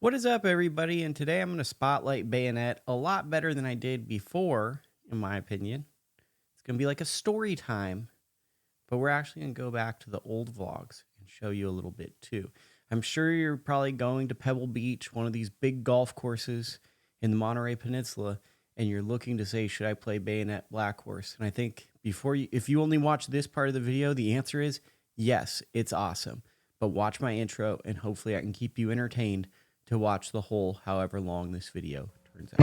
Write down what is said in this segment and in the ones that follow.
What is up, everybody? And today I'm going to spotlight Bayonet a lot better than I did before, in my opinion. It's going to be like a story time, but we're actually going to go back to the old vlogs and show you a little bit too. I'm sure you're probably going to Pebble Beach, one of these big golf courses in the Monterey Peninsula, and you're looking to say, should I play Bayonet Black Horse? And I think if you only watch this part of the video, the answer is yes, it's awesome. But watch my intro, and hopefully I can keep you entertained to watch the whole however long this video turns out.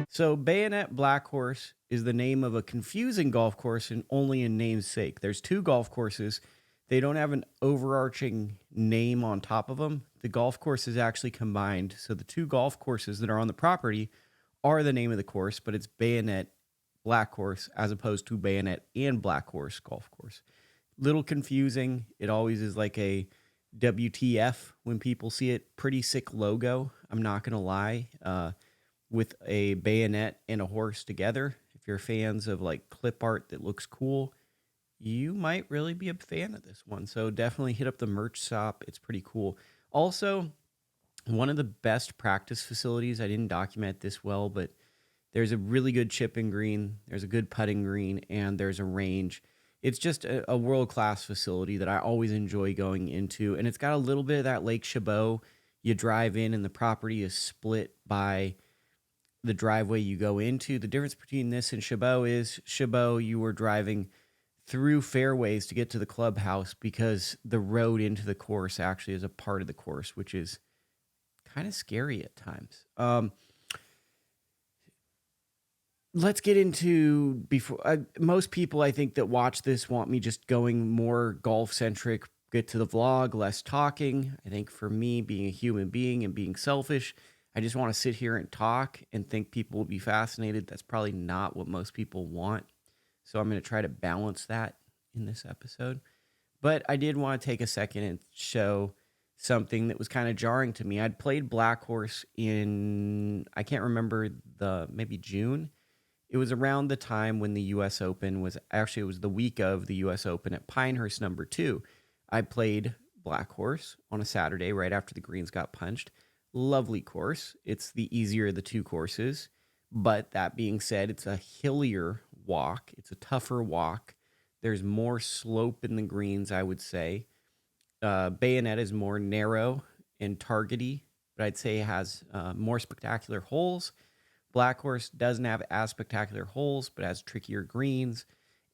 So Bayonet Black Horse is the name of a confusing golf course and only in namesake. There's two golf courses. They don't have an overarching name on top of them. The golf course is actually combined. So the two golf courses that are on the property are the name of the course, but it's Bayonet Black Horse as opposed to Bayonet and Black Horse golf course. Little confusing. It always is like a WTF when people see it. Pretty sick logo, I'm not going to lie, with a bayonet and a horse together. If you're fans of like clip art that looks cool, you might really be a fan of this one. So definitely hit up the merch shop. It's pretty cool. Also, one of the best practice facilities, I didn't document this well, but there's a really good chipping green, there's a good putting green, and there's a range. It's just a world-class facility that I always enjoy going into, and it's got a little bit of that Lake Chabot. You drive in, and the property is split by the driveway you go into. The difference between this and Chabot is Chabot, you were driving through fairways to get to the clubhouse because the road into the course actually is a part of the course, which is kind of scary at times. Let's get into before most people I think that watch this want me just going more golf centric, get to the vlog, less talking. I think for me, being a human being and being selfish, I just want to sit here and talk and think people will be fascinated. That's probably not what most people want. So I'm going to try to balance that in this episode. But I did want to take a second and show something that was kind of jarring to me. I'd played Black Horse in, I can't remember, maybe June. It was around the time when the U.S. Open was, actually it was the week of the U.S. Open at Pinehurst number 2. I played Black Horse on a Saturday right after the greens got punched. Lovely course. It's the easier of the two courses. But that being said, it's a hillier walk. It's a tougher walk. There's more slope in the greens, I would say. Bayonet is more narrow and targety, but I'd say it has more spectacular holes. Black Horse doesn't have as spectacular holes, but has trickier greens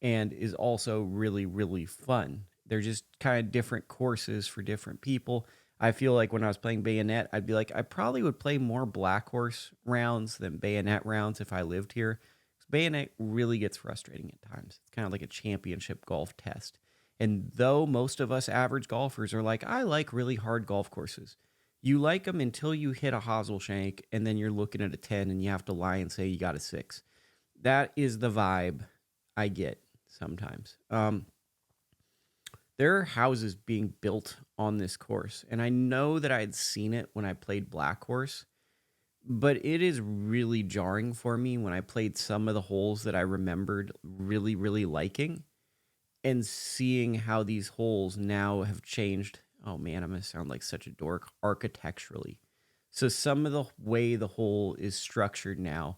and is also really, really fun. They're just kind of different courses for different people. I feel like when I was playing Bayonet, I'd be like, I probably would play more Black Horse rounds than Bayonet rounds if I lived here. Bayonet really gets frustrating at times. It's kind of like a championship golf test. And though most of us average golfers are like, I like really hard golf courses. You like them until you hit a hosel shank, and then you're looking at a 10, and you have to lie and say you got a 6. That is the vibe I get sometimes. There are houses being built on this course, and I know that I had seen it when I played Black Horse, but it is really jarring for me when I played some of the holes that I remembered really, really liking, and seeing how these holes now have changed. Oh man, I'm going to sound like such a dork architecturally. So some of the way the hole is structured now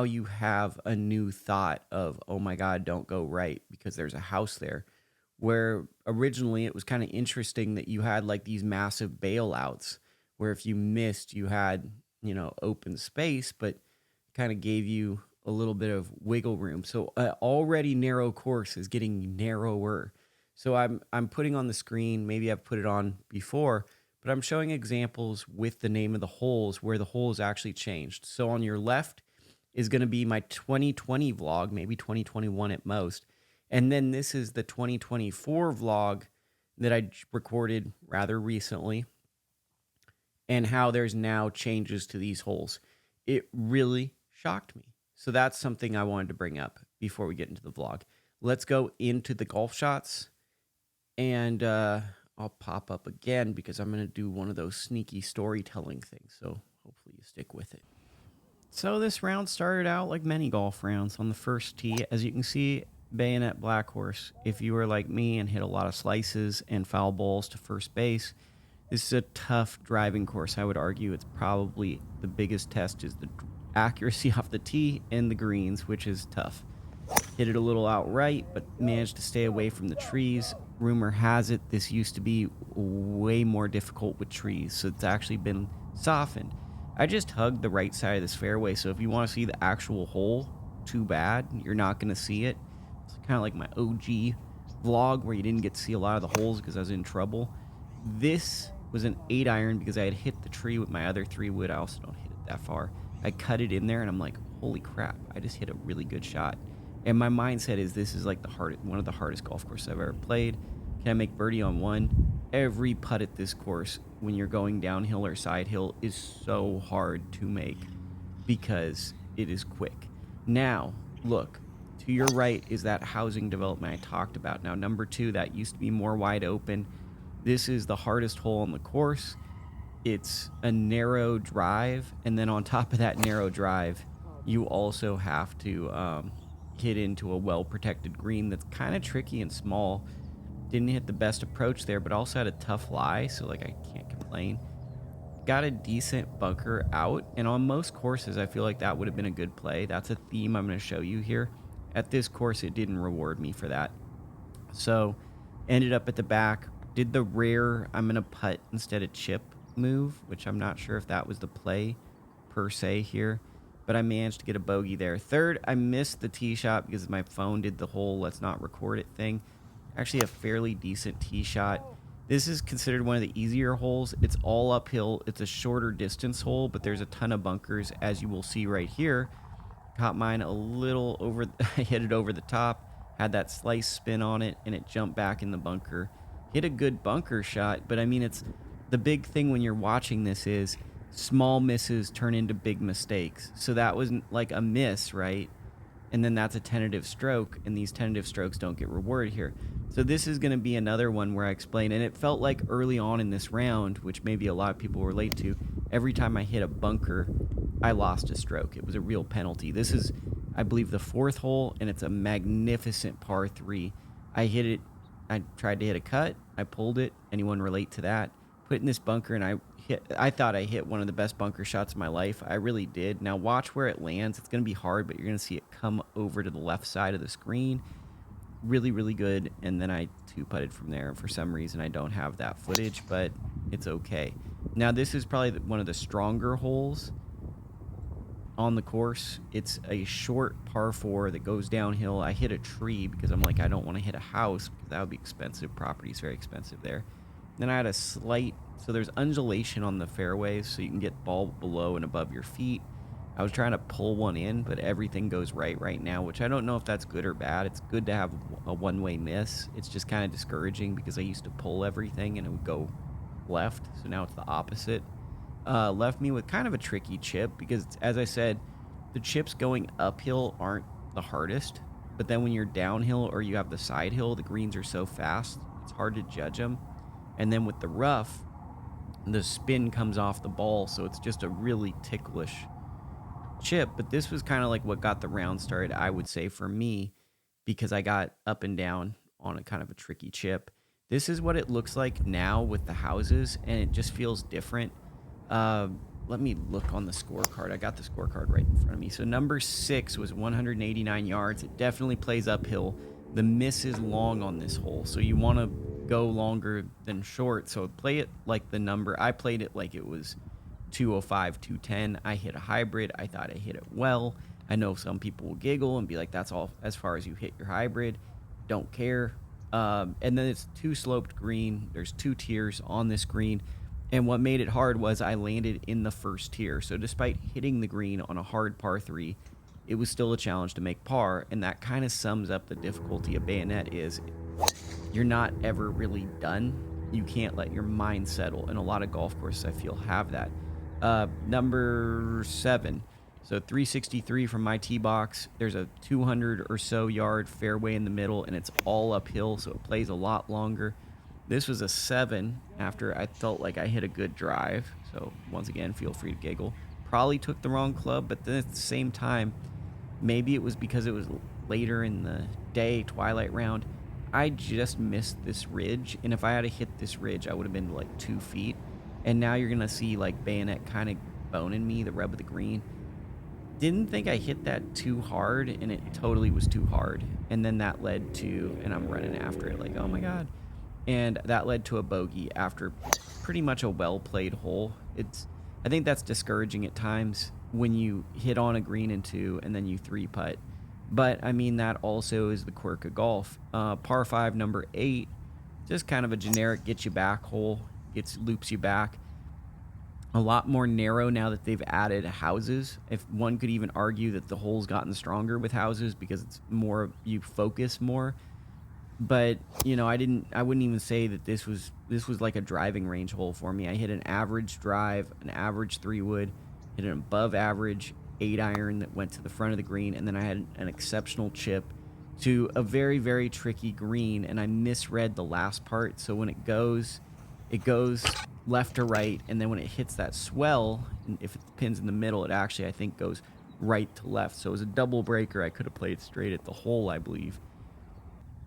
you have a new thought of, oh my God, don't go right because there's a house there. Where originally it was kind of interesting that you had like these massive bailouts where if you missed, you had, open space, but kind of gave you a little bit of wiggle room. So an already narrow course is getting narrower. So I'm putting on the screen, maybe I've put it on before, but I'm showing examples with the name of the holes where the holes actually changed. So on your left is going to be my 2020 vlog, maybe 2021 at most. And then this is the 2024 vlog that I recorded rather recently, and how there's now changes to these holes. It really shocked me. So that's something I wanted to bring up before we get into the vlog. Let's go into the golf shots. And I'll pop up again because I'm going to do one of those sneaky storytelling things. So hopefully you stick with it. So this round started out like many golf rounds on the first tee. As you can see, Bayonet Black Horse. If you were like me and hit a lot of slices and foul balls to first base, this is a tough driving course. I would argue it's probably the biggest test is the accuracy off the tee and the greens, which is tough. Hit it a little outright, but managed to stay away from the trees. Rumor has it this used to be way more difficult with trees, so it's actually been softened. I just hugged the right side of this fairway, so if you want to see the actual hole, too bad. You're not going to see it. It's kind of like my OG vlog where you didn't get to see a lot of the holes because I was in trouble. This was an 8-iron because I had hit the tree with my other 3-wood. I also don't hit it that far. I cut it in there, and I'm like, holy crap, I just hit a really good shot. And my mindset is this is like one of the hardest golf courses I've ever played. Can I make birdie on one? Every putt at this course, when you're going downhill or side hill, is so hard to make because it is quick. Now, look, to your right is that housing development I talked about. Now, number 2, that used to be more wide open. This is the hardest hole on the course. It's a narrow drive, and then on top of that narrow drive, you also have to hit into a well-protected green that's kind of tricky and small. Didn't hit the best approach there, but also had a tough lie, so like I can't complain. Got a decent bunker out, and on most courses, I feel like that would have been a good play. That's a theme I'm going to show you here. At this course, it didn't reward me for that. So, ended up at the back, did the rare I'm going to putt instead of chip move, which I'm not sure if that was the play per se here, but I managed to get a bogey there. Third, I missed the tee shot because my phone did the whole let's not record it thing. Actually a fairly decent tee shot. This is considered one of the easier holes. It's all uphill. It's a shorter distance hole, but there's a ton of bunkers, as you will see right here. Caught mine a little over, I hit it over the top, had that slice spin on it, and it jumped back in the bunker. Hit a good bunker shot, but I mean, it's the big thing when you're watching this is small misses turn into big mistakes. So that was like a miss, right? And then that's a tentative stroke, and these tentative strokes don't get rewarded here. So this is going to be another one where I explain, and it felt like early on in this round, which maybe a lot of people relate to, every time I hit a bunker, I lost a stroke. It was a real penalty. This is, I believe, the 4th hole, and it's a magnificent par 3. I hit it. I tried to hit a cut. I pulled it. Anyone relate to that? Put in this bunker, and I thought I hit one of the best bunker shots of my life. I really did. Now watch where it lands. It's going to be hard, but you're going to see it come over to the left side of the screen. Really, really good. And then I 2-putted from there. For some reason, I don't have that footage, but it's okay. Now, this is probably one of the stronger holes on the course. It's a short par 4 that goes downhill. I hit a tree because I'm like, I don't want to hit a house because that would be expensive. Property is very expensive there. Then I had a slight, so there's undulation on the fairways, so you can get ball below and above your feet. I was trying to pull one in, but everything goes right now, which I don't know if that's good or bad. It's good to have a one-way miss. It's just kind of discouraging because I used to pull everything and it would go left, so now it's the opposite. Left me with kind of a tricky chip because, as I said, the chips going uphill aren't the hardest, but then when you're downhill or you have the side hill, the greens are so fast, it's hard to judge them. And then with the rough, the spin comes off the ball, so it's just a really ticklish chip. But this was kind of like what got the round started, I would say, for me, because I got up and down on a kind of a tricky chip. This is what it looks like now with the houses, and it just feels different. Let me look on the scorecard. I got the scorecard right in front of me. So number 6 was 189 yards. It definitely plays uphill. The miss is long on this hole, so you want to go longer than short. So play it like the number. I played it like it was 205, 210. I hit a hybrid. I thought I hit it well. I know some people will giggle and be like, that's all as far as you hit your hybrid. Don't care. And then it's 2 sloped green. There's 2 tiers on this green. And what made it hard was I landed in the first tier. So despite hitting the green on a hard par 3, it was still a challenge to make par. And that kind of sums up the difficulty of Bayonet is you're not ever really done. You can't let your mind settle. And a lot of golf courses, I feel, have that. Number 7. So 363 from my tee box. There's a 200 or so yard fairway in the middle, and it's all uphill, so it plays a lot longer. This was a 7 after I felt like I hit a good drive. So once again, feel free to giggle. Probably took the wrong club, but then at the same time, maybe it was because it was later in the day, twilight round, I just missed this ridge. And if I had to hit this ridge, I would have been like 2 feet. And now you're going to see like Bayonet kind of boning me, the rub of the green. Didn't think I hit that too hard, and it totally was too hard. And then that led to, and I'm running after it like, oh my God. And that led to a bogey after pretty much a well-played hole. I think that's discouraging at times when you hit on a green and 2 and then you 3-putt. But, I mean, that also is the quirk of golf. Par 5, number 8, just kind of a generic get you back hole. Loops you back. A lot more narrow now that they've added houses. If one could even argue that the hole's gotten stronger with houses because it's more, you focus more. But, you know, I wouldn't even say that this was like a driving range hole for me. I hit an average drive, an average 3-wood, hit an above average 8-iron that went to the front of the green, and then I had an exceptional chip to a very, very tricky green, and I misread the last part. So when it goes left to right, and then when it hits that swell, and if it pins in the middle, it actually, I think, goes right to left. So it was a double breaker. I could have played straight at the hole, I believe.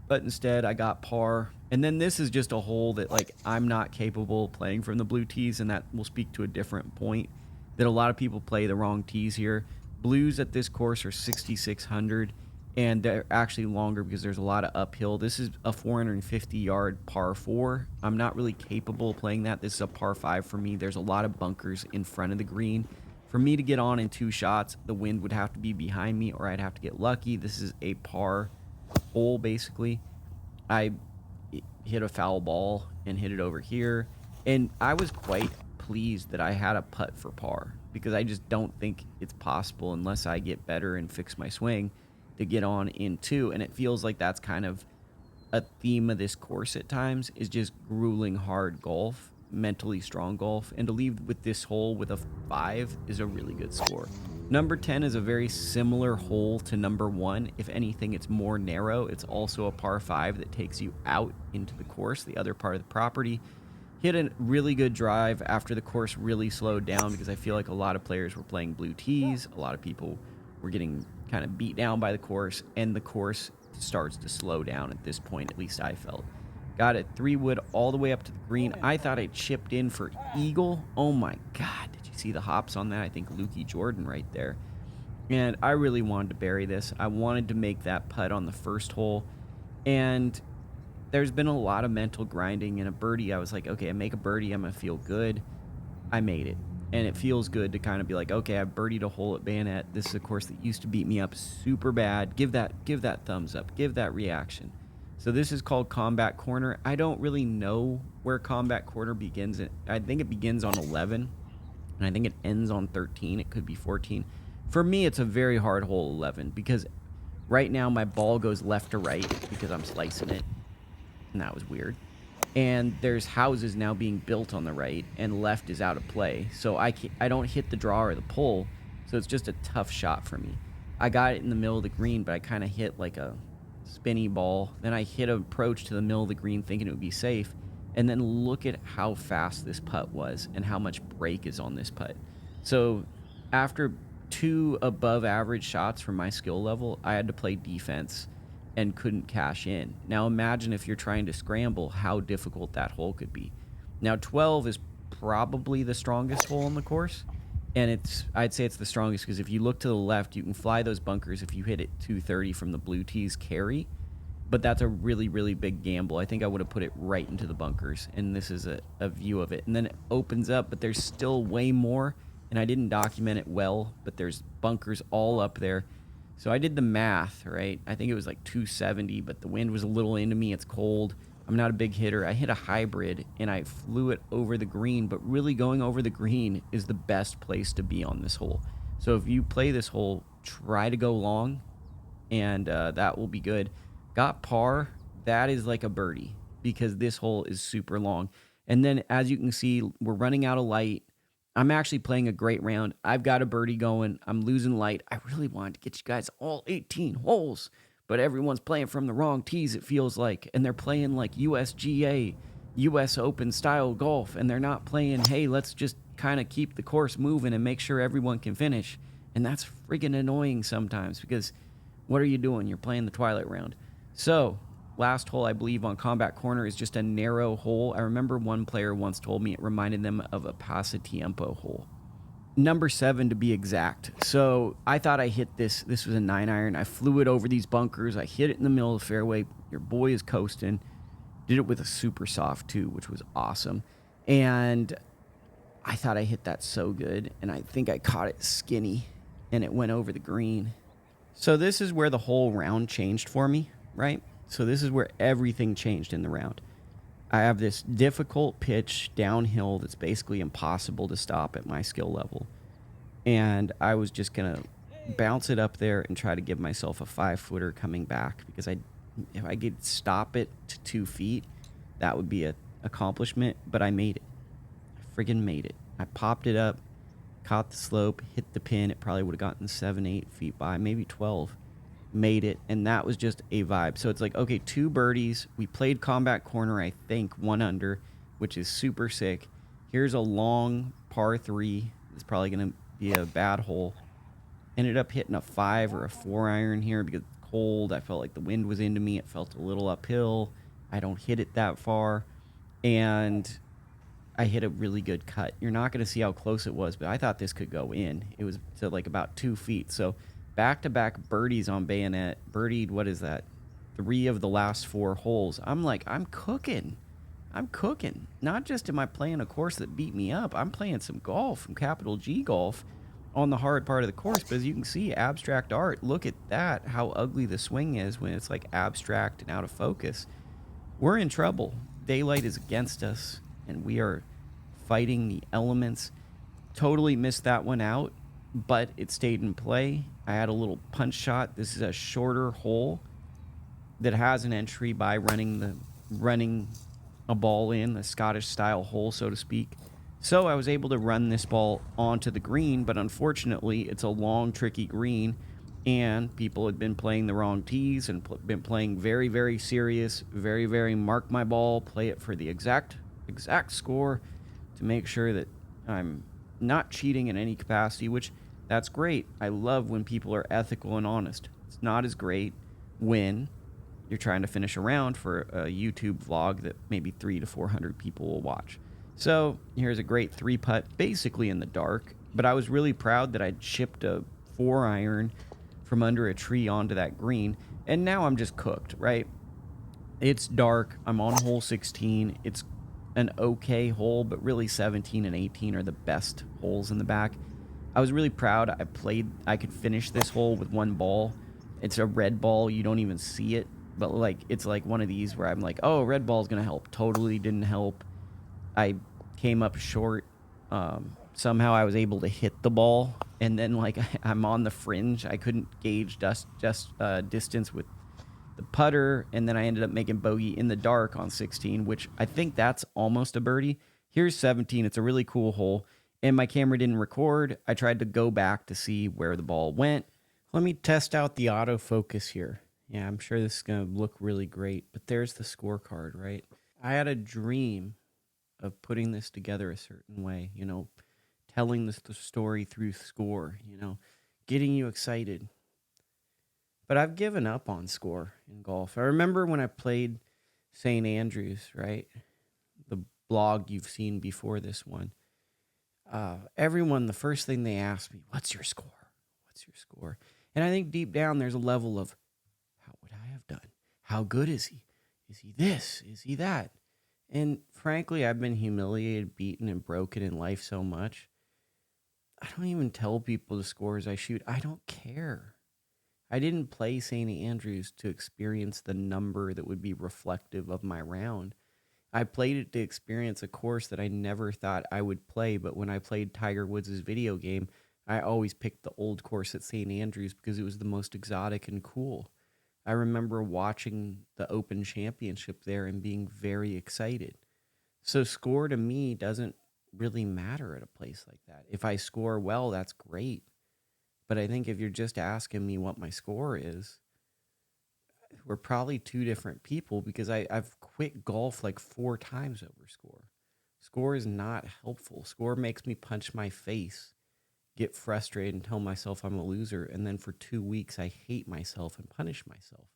But instead, I got par. And then this is just a hole that, like, I'm not capable of playing from the blue tees, and that will speak to a different point, that a lot of people play the wrong tees here. Blues at this course are 6,600, and they're actually longer because there's a lot of uphill. This is a 450-yard par 4. I'm not really capable of playing that. This is a par 5 for me. There's a lot of bunkers in front of the green. For me to get on in 2 shots, the wind would have to be behind me, or I'd have to get lucky. This is a par hole, basically. I hit a foul ball and hit it over here, and I was quite pleased that I had a putt for par, because I just don't think it's possible, unless I get better and fix my swing, to get on in 2. And it feels like that's kind of a theme of this course at times, is just grueling hard golf, mentally strong golf. And to leave with this hole with a 5 is a really good score. Number 10 is a very similar hole to number 1. If anything, it's more narrow. It's also a par 5 that takes you out into the course, the other part of the property. Hit a really good drive after the course really slowed down, because I feel like a lot of players were playing blue tees. A lot of people were getting kind of beat down by the course, and the course starts to slow down at this point, at least I felt. Got it 3-wood all the way up to the green. I thought I chipped in for eagle. Oh my God, did you see the hops on that? I think Lukie Jordan right there. And I really wanted to bury this. I wanted to make that putt on the first hole, and there's been a lot of mental grinding. And a birdie, I was like, okay, I make a birdie, I'm gonna feel good. I made it, and it feels good to kind of be like, okay, I birdied a hole at Bayonet. This is a course that used to beat me up super bad. Give that thumbs up, give that reaction. So this is called Combat Corner. I don't really know where Combat Corner begins. I think it begins on 11, and I think it ends on 13. It could be 14. For me, it's a very hard hole, 11, because right now my ball goes left to right because I'm slicing it, and that was weird. And there's houses now being built on the right, and left is out of play. So I don't hit the draw or the pull, so it's just a tough shot for me. I got it in the middle of the green, but I kind of hit like a spinny ball. Then I hit an approach to the middle of the green thinking it would be safe. And then look at how fast this putt was and how much break is on this putt. So after 2 above average shots from my skill level, I had to play defense and couldn't cash in. Now imagine if you're trying to scramble, how difficult that hole could be. Now 12 is probably the strongest hole on the course. And I'd say it's the strongest because if you look to the left, you can fly those bunkers if you hit it 230 from the blue tees carry. But that's a really, really big gamble. I think I would have put it right into the bunkers, and this is a view of it. And then it opens up, but there's still way more, and I didn't document it well, but there's bunkers all up there. So I did the math, right? I think it was like 270, but the wind was a little into me. It's cold. I'm not a big hitter. I hit a hybrid, and I flew it over the green, but really going over the green is the best place to be on this hole. So if you play this hole, try to go long, and that will be good. Got par. That is like a birdie because this hole is super long. And then as you can see, we're running out of light. I'm actually playing a great round. I've got a birdie going. I'm losing light. I really wanted to get you guys all 18 holes, but everyone's playing from the wrong tees, it feels like. And they're playing like USGA, US Open style golf. And they're not playing, hey, let's just kind of keep the course moving and make sure everyone can finish. And that's friggin' annoying sometimes because What are you doing? You're playing the Twilight round. So, last hole, I believe, on Combat Corner is just a narrow hole. I remember one player once told me it reminded them of a Pasatiempo hole. Number 7 to be exact. So I thought I hit this. This was a 9-iron. I flew it over these bunkers. I hit it in the middle of the fairway. Your boy is coasting. Did it with a super soft too, which was awesome. And I thought I hit that so good. And I think I caught it skinny and it went over the green. So this is where the whole round changed for me, right? So this is where everything changed in the round. I have this difficult pitch downhill that's basically impossible to stop at my skill level. And I was just going to bounce it up there and try to give myself a 5-footer coming back because if I could stop it to 2 feet, that would be an accomplishment. But I made it. I friggin' made it. I popped it up, caught the slope, hit the pin. It probably would have gotten 7, 8 feet by, maybe 12. Made it, and that was just a vibe. So it's like, okay, 2 birdies. We played Combat Corner, I think, 1 under, which is super sick. Here's a long par 3. It's probably going to be a bad hole. Ended up hitting a 5 or a 4-iron here because it's cold. I felt like the wind was into me. It felt a little uphill. I don't hit it that far. And I hit a really good cut. You're not going to see how close it was, but I thought this could go in. It was to like about 2 feet. So back-to-back birdies on Bayonet. Birdied, what is that? 3 of the last 4 holes. I'm like, I'm cooking. I'm cooking. Not just am I playing a course that beat me up, I'm playing some golf, some capital G golf on the hard part of the course. But as you can see, abstract art, look at that, how ugly the swing is when it's like abstract and out of focus. We're in trouble. Daylight is against us, and we are fighting the elements. Totally missed that one out, but it stayed in play. I had a little punch shot. This is a shorter hole that has an entry by running a ball in, the Scottish style hole, so to speak. So I was able to run this ball onto the green, but unfortunately it's a long, tricky green, and people had been playing the wrong tees and been playing very, very serious, very, very mark my ball, play it for the exact score to make sure that I'm not cheating in any capacity, which that's great. I love when people are ethical and honest. It's not as great when you're trying to finish a round for a YouTube vlog that maybe 300 to 400 people will watch. So here's a great 3-putt, basically in the dark, but I was really proud that I'd chipped a 4-iron from under a tree onto that green, and now I'm just cooked, right? It's dark. I'm on hole 16. It's an okay hole, but really 17 and 18 are the best holes in the back. I was really proud. I could finish this hole with 1 ball. It's a red ball. You don't even see it, but like it's like one of these where I'm like, oh, red ball's going to help. Totally didn't help. I came up short. Somehow I was able to hit the ball, and then like I'm on the fringe. I couldn't gauge distance with the putter, and then I ended up making bogey in the dark on 16, which I think that's almost a birdie. Here's 17. It's a really cool hole, and my camera didn't record. I tried to go back to see where the ball went. Let me test out the autofocus here. Yeah, I'm sure this is going to look really great, but there's the scorecard, right? I had a dream of putting this together a certain way, telling the story through score, getting you excited. But I've given up on score in golf. I remember when I played St. Andrews, right? The blog you've seen before this one. Everyone, the first thing they asked me, what's your score? What's your score? And I think deep down there's a level of, how would I have done? How good is he? Is he this? Is he that? And frankly, I've been humiliated, beaten, and broken in life so much. I don't even tell people the scores I shoot. I don't care. I didn't play St. Andrews to experience the number that would be reflective of my round. I played it to experience a course that I never thought I would play, but when I played Tiger Woods' video game, I always picked the old course at St. Andrews because it was the most exotic and cool. I remember watching the Open Championship there and being very excited. So score to me doesn't really matter at a place like that. If I score well, that's great. But I think if you're just asking me what my score is, we're probably 2 different people because I've quit golf like 4 times over score. Score is not helpful. Score makes me punch my face get frustrated and tell myself I'm a loser. And then for 2 weeks, I hate myself and punish myself.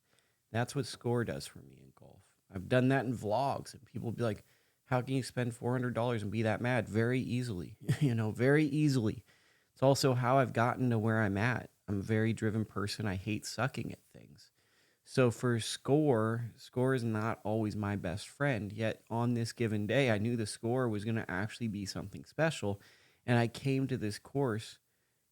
That's what score does for me in golf. I've done that in vlogs, and people be like, how can you spend $400 and be that mad? Very easily, very easily. It's also how I've gotten to where I'm at. I'm a very driven person. I hate sucking at things. So for score is not always my best friend. Yet on this given day, I knew the score was going to actually be something special. And I came to this course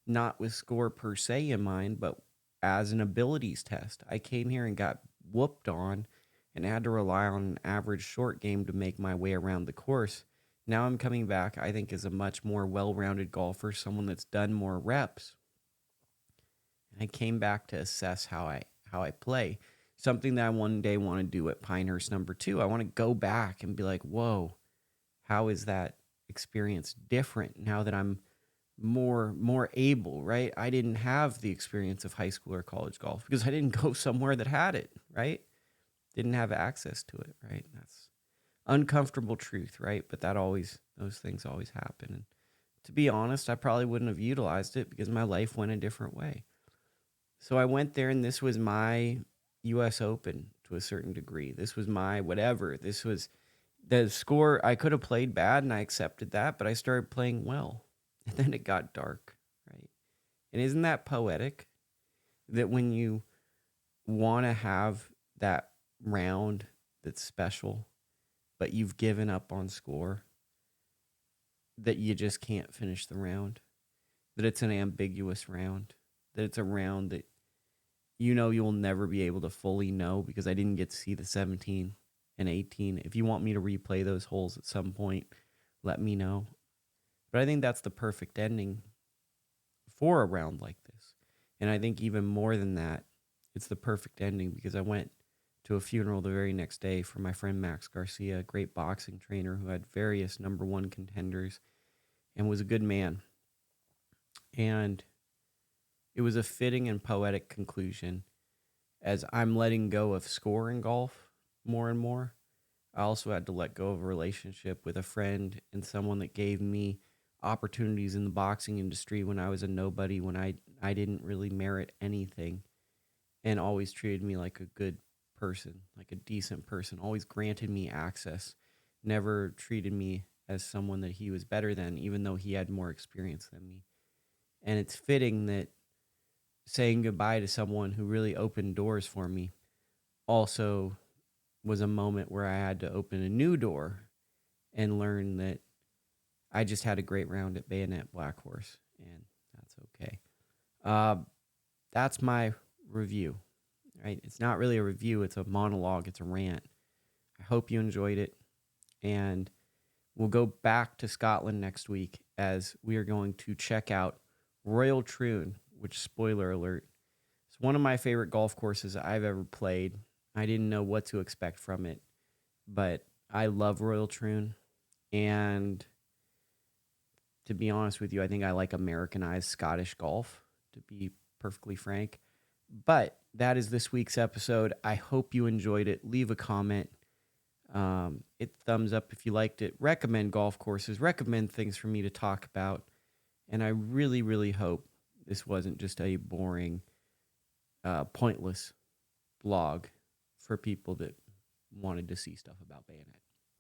not with score per se in mind, but as an abilities test. I came here and got whooped on and had to rely on an average short game to make my way around the course. Now I'm coming back, I think, as a much more well-rounded golfer, someone that's done more reps. And I came back to assess how I play. Something that I one day want to do at Pinehurst number 2. I want to go back and be like, whoa, how is that experience different now that I'm more able, right? I didn't have the experience of high school or college golf because I didn't go somewhere that had it, right? Didn't have access to it, right? That's uncomfortable truth, right? But those things always happen. And to be honest, I probably wouldn't have utilized it because my life went a different way. So I went there, and this was my US Open to a certain degree. This was my whatever. This was the score. I could have played bad, and I accepted that, but I started playing well. And then it got dark, right? And isn't that poetic? That when you want to have that round that's special, but you've given up on score, that you just can't finish the round, that it's an ambiguous round, that it's a round that you'll never be able to fully know because I didn't get to see the 17 and 18. If you want me to replay those holes at some point, let me know. But I think that's the perfect ending for a round like this. And I think even more than that, it's the perfect ending because I went to a funeral the very next day for my friend Max Garcia, a great boxing trainer who had various number 1 contenders and was a good man. And it was a fitting and poetic conclusion. As I'm letting go of score in golf more and more, I also had to let go of a relationship with a friend and someone that gave me opportunities in the boxing industry when I was a nobody, when I didn't really merit anything, and always treated me like a good person, like a decent person, always granted me access, never treated me as someone that he was better than, even though he had more experience than me. And it's fitting that saying goodbye to someone who really opened doors for me also was a moment where I had to open a new door and learn that I just had a great round at Bayonet Black Horse, and that's okay. That's my review, right? It's not really a review. It's a monologue. It's a rant. I hope you enjoyed it, and we'll go back to Scotland next week as we are going to check out Royal Troon, which, spoiler alert, is one of my favorite golf courses I've ever played. I didn't know what to expect from it, but I love Royal Troon, and to be honest with you, I think I like Americanized Scottish golf, to be perfectly frank. But that is this week's episode. I hope you enjoyed it. Leave a comment. Hit thumbs up if you liked it. Recommend golf courses. Recommend things for me to talk about. And I really, really hope this wasn't just a boring, pointless blog for people that wanted to see stuff about Bayonet.